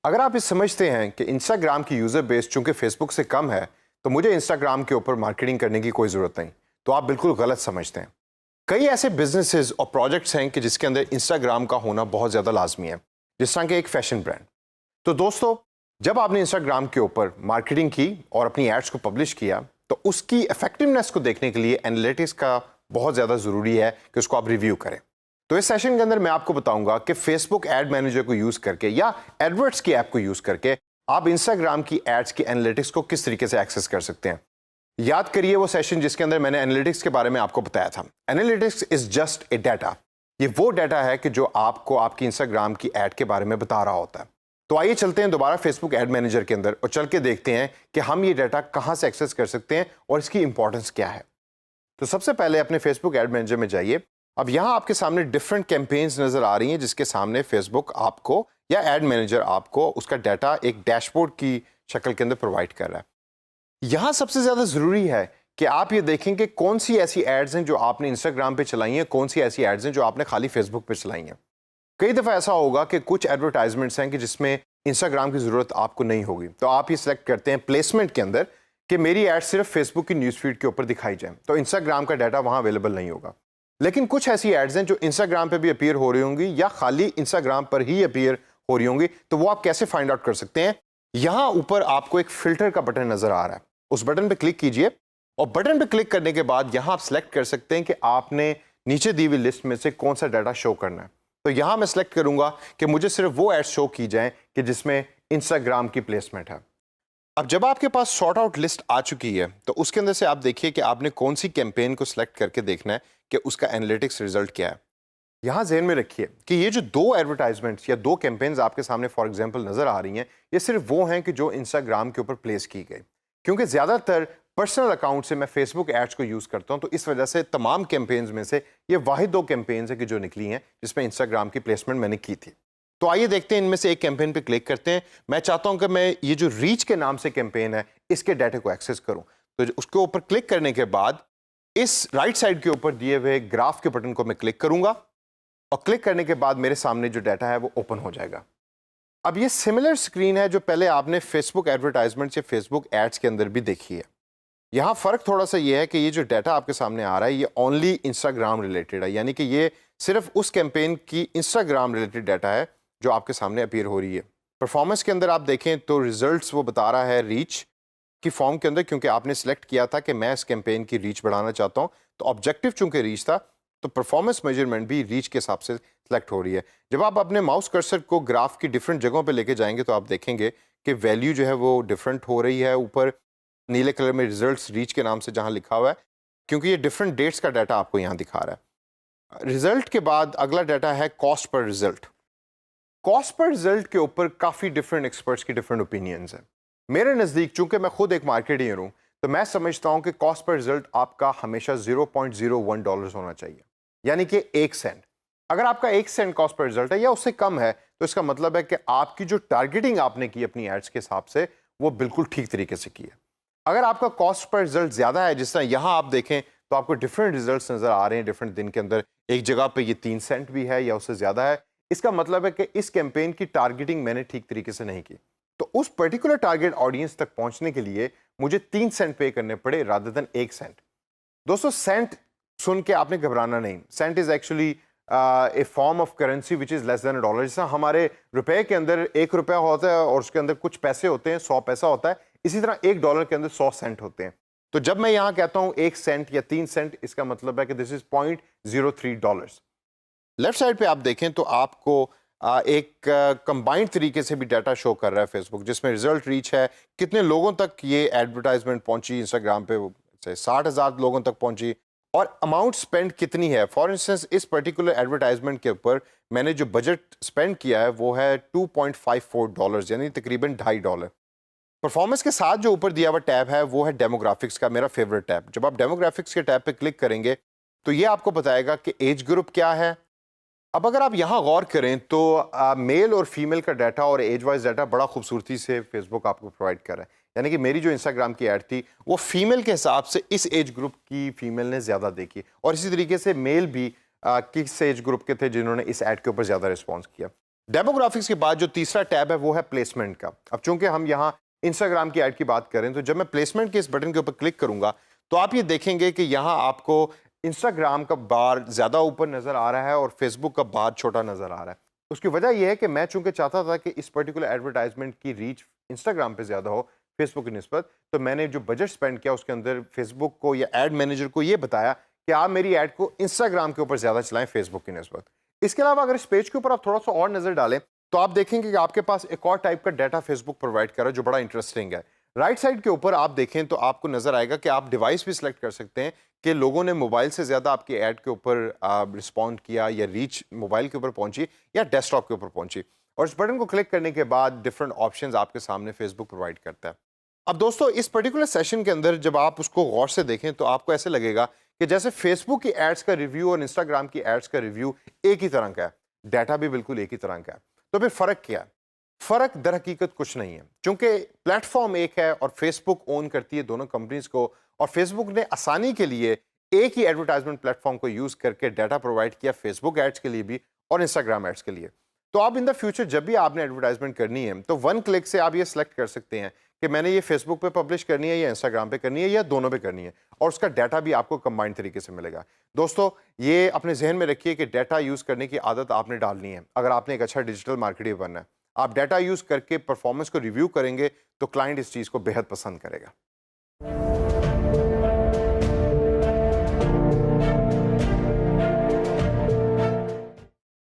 अगर आप इस समझते हैं कि इंस्टाग्राम की यूज़र बेस चूंकि फेसबुक से कम है तो मुझे इंस्टाग्राम के ऊपर मार्केटिंग करने की कोई ज़रूरत नहीं, तो आप बिल्कुल गलत समझते हैं। कई ऐसे बिजनेसेस और प्रोजेक्ट्स हैं कि जिसके अंदर इंस्टाग्राम का होना बहुत ज़्यादा लाजमी है, जिस तरह के एक फैशन ब्रांड। तो दोस्तों, जब आपने इंस्टाग्राम के ऊपर मार्केटिंग की और अपनी एड्स को पब्लिश किया तो उसकी इफेक्टिवनेस को देखने के लिए एनालिटिक्स का बहुत ज़्यादा ज़रूरी है कि उसको आप रिव्यू करें। तो इस सेशन के अंदर मैं आपको बताऊंगा कि फेसबुक एड मैनेजर को यूज़ करके या एडवर्ड्स की ऐप को यूज़ करके आप इंस्टाग्राम की एड्स की एनालिटिक्स को किस तरीके से एक्सेस कर सकते हैं। याद करिए वो सेशन जिसके अंदर मैंने एनालिटिक्स के बारे में आपको बताया था। Analytics is just a data. ये वो डाटा है कि जो आपको आपकी इंस्टाग्राम की एड के बारे में बता रहा होता है। तो आइए चलते हैं दोबारा फेसबुक एड मैनेजर के अंदर और चल के देखते हैं कि हम ये डाटा कहां से एक्सेस कर सकते हैं और इसकी इंपॉर्टेंस क्या है। तो सबसे पहले अपने फेसबुक एड मैनेजर में जाइए। अब यहां आपके सामने डिफरेंट कैंपेन्स नजर आ रही हैं जिसके सामने फेसबुक आपको या एड मैनेजर आपको उसका डाटा एक डैशबोर्ड की शक्ल के अंदर प्रोवाइड कर रहा है। यहां सबसे ज्यादा जरूरी है कि आप ये देखें कि कौन सी ऐसी एड्स हैं जो आपने इंस्टाग्राम पे चलाई हैं, कौन सी ऐसी एड्स हैं जो आपने खाली फेसबुक पे चलाई हैं। कई दफा ऐसा होगा कि कुछ एडवर्टाइजमेंट्स हैं कि जिसमें इंस्टाग्राम की जरूरत आपको नहीं होगी, तो आप ये सिलेक्ट करते हैं प्लेसमेंट के अंदर कि मेरी एड सिर्फ फेसबुक की न्यूज़फीड के ऊपर दिखाई जाए, तो इंस्टाग्राम का डाटा वहां अवेलेबल नहीं होगा। लेकिन कुछ ऐसी एड्स हैं जो इंस्टाग्राम पे भी अपीयर हो रही होंगी या खाली इंस्टाग्राम पर ही अपीयर हो रही होंगी, तो वो आप कैसे फाइंड आउट कर सकते हैं। यहां ऊपर आपको एक फिल्टर का बटन नजर आ रहा है, उस बटन पे क्लिक कीजिए और बटन पे क्लिक करने के बाद यहां आप सिलेक्ट कर सकते हैं कि आपने नीचे दी हुई लिस्ट में से कौन सा डाटा शो करना है। तो यहां मैं सिलेक्ट करूंगा कि मुझे सिर्फ वो एड शो की जाए कि जिसमें इंस्टाग्राम की प्लेसमेंट है। अब जब आपके पास सॉर्ट आउट लिस्ट आ चुकी है तो उसके अंदर से आप देखिए कि आपने कौन सी कैंपेन को सिलेक्ट करके देखना है कि उसका एनालिटिक्स रिजल्ट क्या है। यहां ज़हन में रखिए कि ये जो दो एडवर्टाइजमेंट्स या दो कैंपेन्स आपके सामने फॉर एग्जांपल नजर आ रही हैं, ये सिर्फ वो हैं कि जो इंस्टाग्राम के ऊपर प्लेस की गई। क्योंकि ज़्यादातर पर्सनल अकाउंट से मैं फेसबुक एड्स को यूज़ करता हूं, तो इस वजह से तमाम कैंपेन्स में से ये वाहिद दो कैंपेन्स है कि जो निकली हैं जिसमें इंस्टाग्राम की प्लेसमेंट मैंने की थी। तो आइए देखते हैं, इनमें से एक कैंपेन पे क्लिक करते हैं। मैं चाहता हूं कि मैं ये जो रीच के नाम से कैंपेन है इसके डाटा को एक्सेस करूं, तो उसके ऊपर क्लिक करने के बाद इस राइट साइड के ऊपर दिए हुए ग्राफ के बटन को मैं क्लिक करूंगा और क्लिक करने के बाद मेरे सामने जो डाटा है वो ओपन हो जाएगा। अब ये सिमिलर स्क्रीन है जो पहले आपने फेसबुक एडवर्टाइजमेंट या फेसबुक एड्स के अंदर भी देखी है। यहाँ फ़र्क थोड़ा सा ये है कि ये जो डाटा आपके सामने आ रहा है ये ओनली इंस्टाग्राम रिलेटेड है, यानी कि ये सिर्फ उस कैंपेन की इंस्टाग्राम रिलेटेड डाटा है जो आपके सामने अपीयर हो रही है। परफॉर्मेंस के अंदर आप देखें तो रिजल्ट्स वो बता रहा है रीच की फॉर्म के अंदर, क्योंकि आपने सेलेक्ट किया था कि मैं इस कैंपेन की रीच बढ़ाना चाहता हूँ, तो ऑब्जेक्टिव चूंकि रीच था तो परफॉर्मेंस मेजरमेंट भी रीच के हिसाब से सिलेक्ट हो रही है। जब आप अपने माउस कर्सर को ग्राफ की डिफरेंट जगहों पे लेके जाएंगे तो आप देखेंगे कि वैल्यू जो है वो डिफरेंट हो रही है। ऊपर नीले कलर में रिजल्ट्स रीच के नाम से जहां लिखा हुआ है, क्योंकि ये डिफरेंट डेट्स का डाटा आपको यहाँ दिखा रहा है। रिजल्ट के बाद अगला डाटा है cost per result. Cost per result के ऊपर काफ़ी डिफरेंट एक्सपर्ट्स की डिफरेंट ओपिनियंस हैं। मेरे नज़दीक चूंकि मैं खुद एक मार्केटियर हूँ, तो मैं समझता हूँ कि कॉस्ट पर रिजल्ट आपका हमेशा $0.01 होना चाहिए, यानी कि 1 सेंट। अगर आपका 1 सेंट कॉस्ट पर रिजल्ट है या उससे कम है तो इसका मतलब है कि आपकी जो टारगेटिंग आपने की अपनी एड्स के हिसाब से वो बिल्कुल ठीक तरीके से की है। अगर आपका कॉस्ट पर रिजल्ट ज़्यादा है, जिस तरह यहाँ आप देखें तो आपको डिफरेंट रिजल्ट्स नज़र आ रहे हैं डिफरेंट दिन के अंदर, एक जगह पे ये 3 सेंट भी है या उससे ज़्यादा है, इसका मतलब है कि इस कैंपेन की टारगेटिंग मैंने ठीक तरीके से नहीं की। तो उस पर्टिकुलर टारगेट ऑडियंस तक पहुंचने के लिए मुझे 3 सेंट पे करने पड़े रादर देन 1 सेंट। दोस्तों, सेंट सुन के आपने घबराना नहीं। Cent is actually a form of currency which is less than $1। जैसा हमारे रुपए के अंदर ₹1 होता है और उसके अंदर कुछ पैसे होते हैं, 100 पैसा होता है, इसी तरह $1 के अंदर 100 सेंट होते हैं। तो जब मैं यहां कहता हूं 1 सेंट या 3 सेंट, इसका मतलब है कि दिस इज $0.03। लेफ्ट साइड पे आप देखें तो आपको एक कंबाइंड तरीके से भी डाटा शो कर रहा है फेसबुक, जिसमें रिजल्ट रीच है, कितने लोगों तक ये एडवर्टाइजमेंट पहुंची इंस्टाग्राम पे, 60,000 लोगों तक पहुंची, और अमाउंट स्पेंड कितनी है। फॉर इंस्टेंस इस पर्टिकुलर एडवर्टाइजमेंट के ऊपर मैंने जो बजट स्पेंड किया है वो है $2.54, यानी तकरीबन $2.5। परफॉर्मेंस के साथ जो ऊपर दिया हुआ टैब है वो है डेमोग्राफिक्स का, मेरा फेवरेट टैब। जब आप डेमोग्राफिक्स के टैब पे क्लिक करेंगे तो ये आपको बताएगा कि एज ग्रुप क्या है। अब अगर आप यहाँ गौर करें तो मेल और फीमेल का डाटा और एज वाइज डाटा बड़ा खूबसूरती से फेसबुक आपको प्रोवाइड कर रहा है। यानी कि मेरी जो इंस्टाग्राम की ऐड थी वो फीमेल के हिसाब से इस एज ग्रुप की फीमेल ने ज़्यादा देखी, और इसी तरीके से मेल भी किस एज ग्रुप के थे जिन्होंने इस ऐड के ऊपर ज़्यादा रिस्पॉन्स किया। डेमोग्राफिक्स के बाद जो तीसरा टैब है वो है प्लेसमेंट का। अब चूंकि हम यहाँ इंस्टाग्राम की ऐड की बात करें तो जब मैं प्लेसमेंट के इस बटन के ऊपर क्लिक करूंगा तो आप ये देखेंगे कि यहाँ आपको इंस्टाग्राम का बार ज्यादा ऊपर नजर आ रहा है और फेसबुक का बार छोटा नजर आ रहा है। उसकी वजह यह है कि मैं चूंकि चाहता था कि इस पर्टिकुलर एडवर्टाइजमेंट की रीच इंस्टाग्राम पे ज्यादा हो फेसबुक की निस्बत, तो मैंने जो बजट स्पेंड किया उसके अंदर फेसबुक को या एड मैनेजर को ये बताया कि आप मेरी ऐड को इंस्टाग्राम के ऊपर ज्यादा चलाएं फेसबुक की निस्बत। इसके अलावा अगर इस पेज के ऊपर आप थोड़ा सा और नजर डालें तो आप देखेंगे कि आपके पास एक और टाइप का डाटा फेसबुक प्रोवाइड कर रहा है जो बड़ा इंटरेस्टिंग है। राइट साइड के ऊपर आप देखें तो आपको नजर आएगा कि आप डिवाइस भी सिलेक्ट कर सकते हैं कि लोगों ने मोबाइल से ज्यादा आपकी ऐड के ऊपर रिस्पॉन्ड किया या रीच मोबाइल के ऊपर पहुंची या डेस्कटॉप के ऊपर पहुंची। और इस बटन को क्लिक करने के बाद डिफरेंट ऑप्शंस आपके सामने फेसबुक प्रोवाइड करता है। अब दोस्तों इस पर्टिकुलर सेशन के अंदर जब आप उसको गौर से देखें तो आपको ऐसे लगेगा कि जैसे फेसबुक की एड्स का रिव्यू और इंस्टाग्राम की एड्स का रिव्यू एक ही तरह का है, डाटा भी बिल्कुल एक ही तरह का है। तो फिर फर्क क्या है? फर्क दर हकीकत कुछ नहीं है, क्योंकि प्लेटफॉर्म एक है और फेसबुक ओन करती है दोनों कंपनीज को, और फेसबुक ने आसानी के लिए एक ही एडवर्टाइजमेंट प्लेटफॉर्म को यूज करके डाटा प्रोवाइड किया फेसबुक एड्स के लिए भी और इंस्टाग्राम एड्स के लिए। तो आप इन द फ्यूचर जब भी आपने एडवर्टाइजमेंट करनी है तो वन क्लिक से आप ये सिलेक्ट कर सकते हैं कि मैंने ये फेसबुक पे पब्लिश करनी है या इंस्टाग्राम पे करनी है या दोनों पे करनी है, और उसका डाटा भी आपको कंबाइंड तरीके से मिलेगा। दोस्तों ये अपने जहन में रखिए कि डाटा यूज करने की आदत आपने डालनी है अगर आपने एक अच्छा डिजिटल मार्केटर बनना है। आप डाटा यूज करके परफॉर्मेंस को रिव्यू करेंगे तो क्लाइंट इस चीज को बेहद पसंद करेगा।